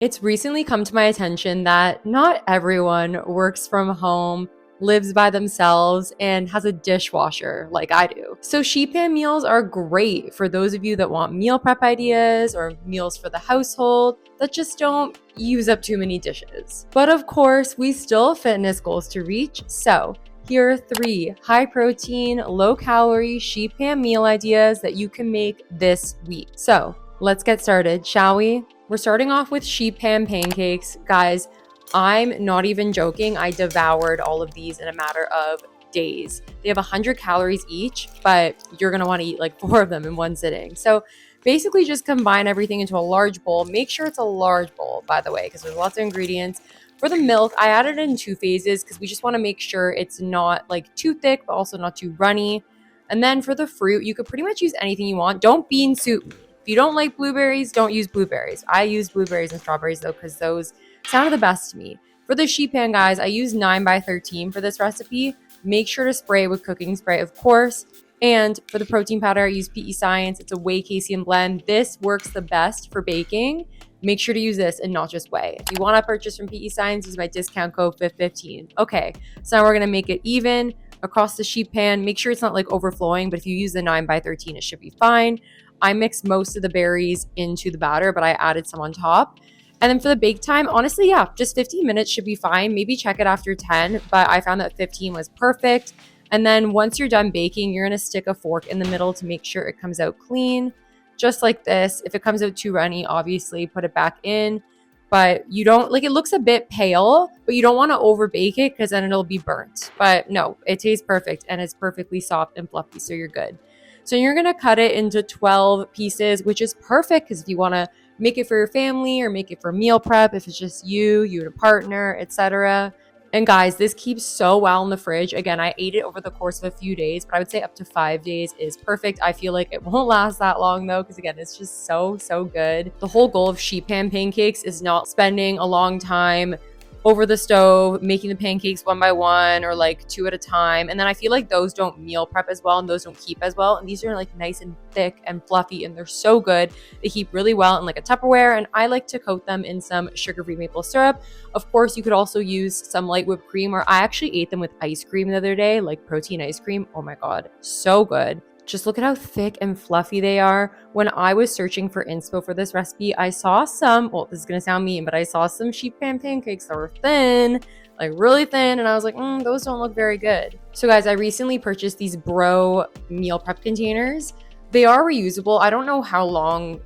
It's recently come to my attention that not everyone works from home, lives by themselves, and has a dishwasher like I do. So sheet pan meals are great for those of you that want meal prep ideas or meals for the household that just don't use up too many dishes. But of course, we still have fitness goals to reach, so here are 3 high protein, low calorie sheet pan meal ideas that you can make this week. So let's get started, shall we? We're starting off with sheet pan pancakes. Guys, I'm not even joking. I devoured all of these in a matter of days. They have 100 calories each, but you're going to want to eat like 4 of them in one sitting. So basically just combine everything into a large bowl. Make sure it's a large bowl, by the way, because there's lots of ingredients. For the milk, I added it in 2 phases because we just want to make sure it's not like too thick, but also not too runny. And then for the fruit, you could pretty much use anything you want. Don't bean soup me. If you don't like blueberries, don't use blueberries. I use blueberries and strawberries though, because those sounded the best to me. For the sheet pan, guys, I use 9x13 for this recipe. Make sure to spray with cooking spray, of course. And for the protein powder, I use PE Science. It's a whey casein blend. This works the best for baking. Make sure to use this and not just whey. If you want to purchase from PE Science, use my discount code FIT15. Okay, so now we're going to make it even across the sheet pan. Make sure it's not like overflowing, but if you use the 9x13, it should be fine. I mixed most of the berries into the batter, but I added some on top. And then for the bake time, honestly, yeah, just 15 minutes should be fine. Maybe check it after 10, but I found that 15 was perfect. And then once you're done baking, you're going to stick a fork in the middle to make sure it comes out clean, just like this. If it comes out too runny, obviously put it back in. But you don't, like, it looks a bit pale, but you don't want to over bake it because then it'll be burnt. But no, it tastes perfect and it's perfectly soft and fluffy, so you're good. So you're going to cut it into 12 pieces, which is perfect because if you want to make it for your family or make it for meal prep, if it's just you and a partner, etc. And guys, this keeps so well in the fridge. Again, I ate it over the course of a few days, but I would say up to 5 days is perfect. I feel like it won't last that long though, because again, it's just so good. The whole goal of sheet pan pancakes is not spending a long time over the stove, making the pancakes one by one or like 2 at a time. And then I feel like those don't meal prep as well and those don't keep as well. And these are like nice and thick and fluffy and they're so good. They keep really well in like a Tupperware, and I like to coat them in some sugar-free maple syrup. Of course, you could also use some light whipped cream, or I actually ate them with ice cream the other day, like protein ice cream. Oh my God, so good. Just look at how thick and fluffy they are. When I was searching for inspo for this recipe, I saw some, well, this is going to sound mean, but I saw some sheet pan pancakes that were thin, like really thin. And I was like, those don't look very good. So guys, I recently purchased these Bro meal prep containers. They are reusable. I don't know how long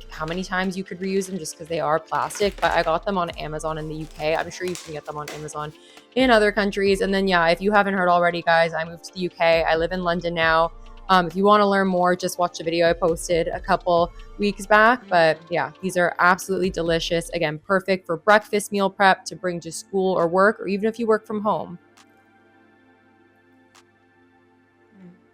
how many times you could reuse them just because they are plastic, but I got them on Amazon in the UK. I'm sure you can get them on Amazon in other countries. And then, yeah, if you haven't heard already, guys, I moved to the UK. I live in London now. If you want to learn more, just watch the video I posted a couple weeks back. But yeah, these are absolutely delicious. Again, perfect for breakfast meal prep to bring to school or work, or even if you work from home.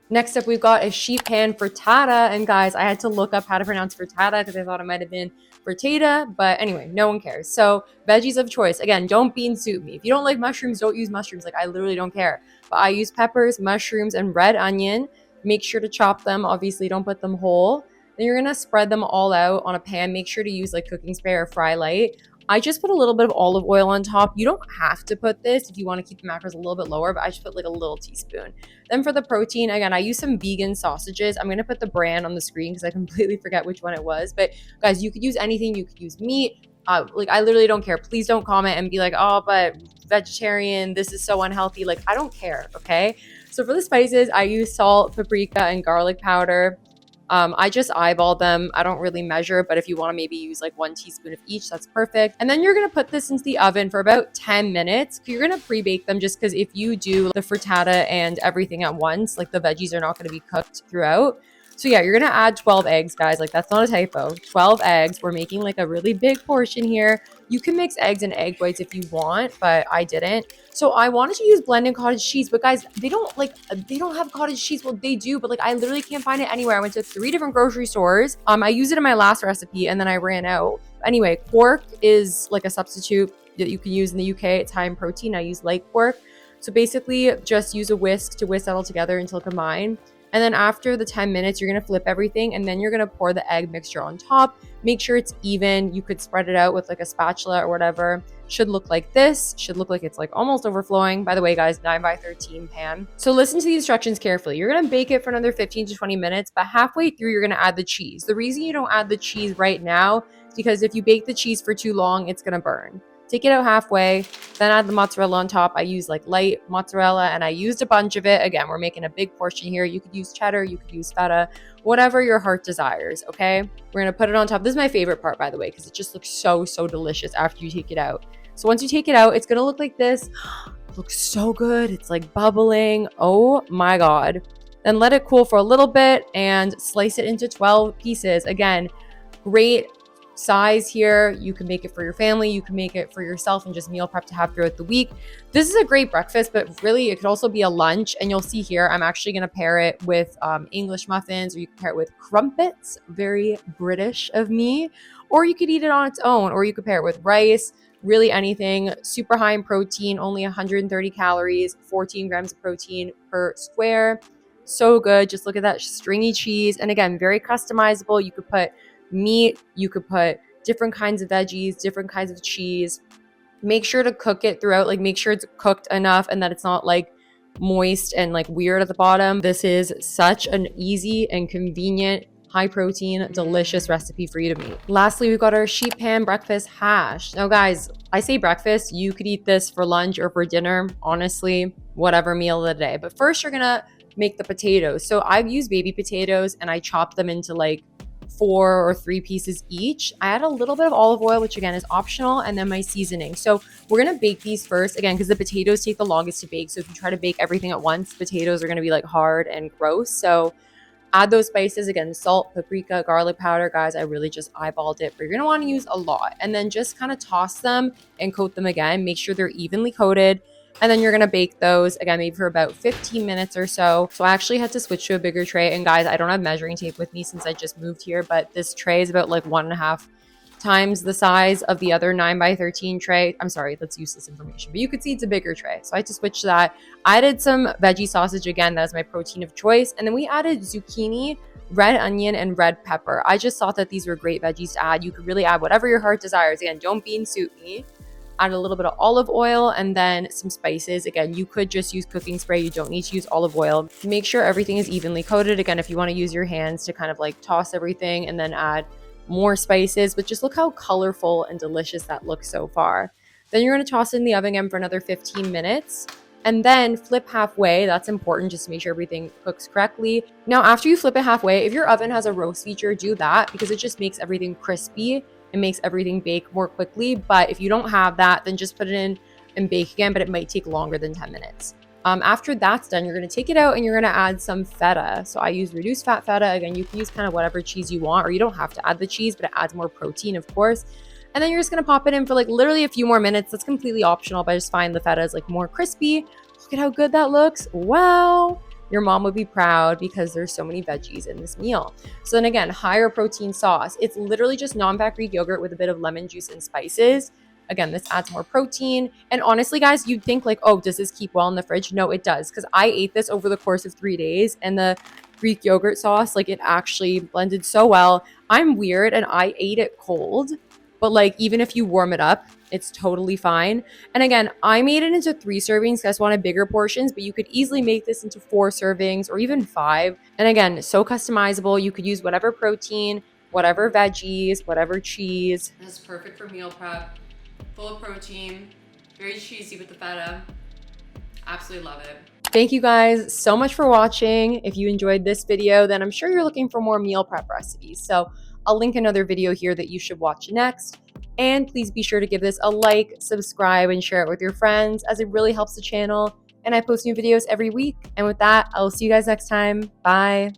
Next up, we've got a sheet pan frittata. And guys, I had to look up how to pronounce frittata because I thought it might have been frittata. But anyway, no one cares. So veggies of choice. Again, don't bean soup me. If you don't like mushrooms, don't use mushrooms. Like, I literally don't care. But I use peppers, mushrooms, and red onion. Make sure to chop them. Obviously, don't put them whole. Then you're going to spread them all out on a pan. Make sure to use like cooking spray or fry light. I just put a little bit of olive oil on top. You don't have to put this if you want to keep the macros a little bit lower, but I just put like a little teaspoon. Then for the protein, again, I use some vegan sausages. I'm going to put the brand on the screen because I completely forget which one it was. But guys, you could use anything. You could use meat. Like, I literally don't care. Please don't comment and be like, oh, but vegetarian, this is so unhealthy. Like, I don't care, okay? So for the spices, I use salt, paprika, and garlic powder. I just eyeball them. I don't really measure, but if you want to maybe use like 1 teaspoon of each, that's perfect. And then you're going to put this into the oven for about 10 minutes. You're going to pre-bake them just because if you do the frittata and everything at once, like the veggies are not going to be cooked throughout. So yeah, you're going to add 12 eggs, guys. Like, that's not a typo. 12 eggs. We're making like a really big portion here. You can mix eggs and egg whites if you want, but I didn't. So I wanted to use blended cottage cheese, but guys, they don't have cottage cheese. Well, they do, but like, I literally can't find it anywhere. I went to 3 different grocery stores. I used it in my last recipe and then I ran out. Anyway, quark is like a substitute that you can use in the UK. It's high in protein. I use light quark. So basically just use a whisk to whisk that all together until combined. And then after the 10 minutes, you're gonna flip everything and then you're gonna pour the egg mixture on top. Make sure it's even. You could spread it out with like a spatula or whatever. Should look like this. Should look like it's like almost overflowing. By the way, guys, 9x13 pan. So listen to the instructions carefully. You're gonna bake it for another 15 to 20 minutes, but halfway through, you're gonna add the cheese. The reason you don't add the cheese right now is because if you bake the cheese for too long, it's gonna burn. Take it out halfway, then add the mozzarella on top. I use like light mozzarella and I used a bunch of it. Again, we're making a big portion here. You could use cheddar, you could use feta, whatever your heart desires, okay? We're gonna put it on top. This is my favorite part, by the way, because it just looks so, so delicious after you take it out. So once you take it out, it's gonna look like this. It looks so good. It's like bubbling. Oh my God. Then let it cool for a little bit and slice it into 12 pieces. Again, great size here. You can make it for your family, you can make it for yourself and just meal prep to have throughout the week. This is a great breakfast, but really it could also be a lunch. And you'll see here, I'm actually going to pair it with English muffins, or you can pair it with crumpets, very British of me, or you could eat it on its own, or you could pair it with rice, really anything. Super high in protein, only 130 calories, 14 grams of protein per square. So good. Just look at that stringy cheese. And again, very customizable. You could put meat, you could put different kinds of veggies, different kinds of cheese. Make sure to cook it throughout, like make sure it's cooked enough and that it's not like moist and like weird at the bottom. This is such an easy and convenient, high protein, delicious recipe for you to make. Lastly, we've got our sheet pan breakfast hash. Now guys, I say breakfast, you could eat this for lunch or for dinner, honestly, whatever meal of the day. But first you're gonna make the potatoes. So I've used baby potatoes and I chop them into like 4 or 3 pieces each. I add a little bit of olive oil, which again is optional, and then my seasoning. So we're gonna bake these first, again, because the potatoes take the longest to bake. So if you try to bake everything at once, potatoes are gonna be like hard and gross. So add those spices, again, salt, paprika, garlic powder. Guys, I really just eyeballed it, but you're gonna wanna use a lot. And then just kind of toss them and coat them again. Make sure they're evenly coated. And then you're gonna bake those, again, maybe for about 15 minutes or so. So I actually had to switch to a bigger tray. And guys, I don't have measuring tape with me since I just moved here, but this tray is about like 1.5 times the size of the other 9x13 tray. I'm sorry, that's useless information, but you could see it's a bigger tray. So I had to switch to that. I added some veggie sausage, again, that's my protein of choice. And then we added zucchini, red onion, and red pepper. I just thought that these were great veggies to add. You could really add whatever your heart desires. Again, don't bean soup me. Add a little bit of olive oil and then some spices. Again, you could just use cooking spray. You don't need to use olive oil. Make sure everything is evenly coated. Again, if you want to use your hands to kind of like toss everything and then add more spices, but just look how colorful and delicious that looks so far. Then you're going to toss it in the oven again for another 15 minutes and then flip halfway. That's important just to make sure everything cooks correctly. Now, after you flip it halfway, if your oven has a roast feature, do that because it just makes everything crispy. It makes everything bake more quickly. But if you don't have that, then just put it in and bake again, but it might take longer than 10 minutes. After that's done, you're going to take it out and you're going to add some feta. So I use reduced fat feta. Again, you can use kind of whatever cheese you want, or you don't have to add the cheese, but it adds more protein, of course. And then you're just going to pop it in for like literally a few more minutes. That's completely optional, but I just find the feta is like more crispy. Look at how good that looks. Wow. Your mom would be proud because there's so many veggies in this meal. So then again, higher protein sauce. It's literally just non-fat Greek yogurt with a bit of lemon juice and spices. Again, this adds more protein. And honestly, guys, you'd think like, oh, does this keep well in the fridge? No, it does. Because I ate this over the course of 3 days and the Greek yogurt sauce, like it actually blended so well. I'm weird and I ate it cold. But like, even if you warm it up, it's totally fine. And again, I made it into 3 servings because I wanted bigger portions, but you could easily make this into 4 servings or even 5. And again, so customizable. You could use whatever protein, whatever veggies, whatever cheese. This is perfect for meal prep. Full of protein, very cheesy with the feta. Absolutely love it. Thank you guys so much for watching. If you enjoyed this video, then I'm sure you're looking for more meal prep recipes. So I'll link another video here that you should watch next. And please be sure to give this a like, subscribe, and share it with your friends as it really helps the channel. And I post new videos every week. And with that, I'll see you guys next time. Bye.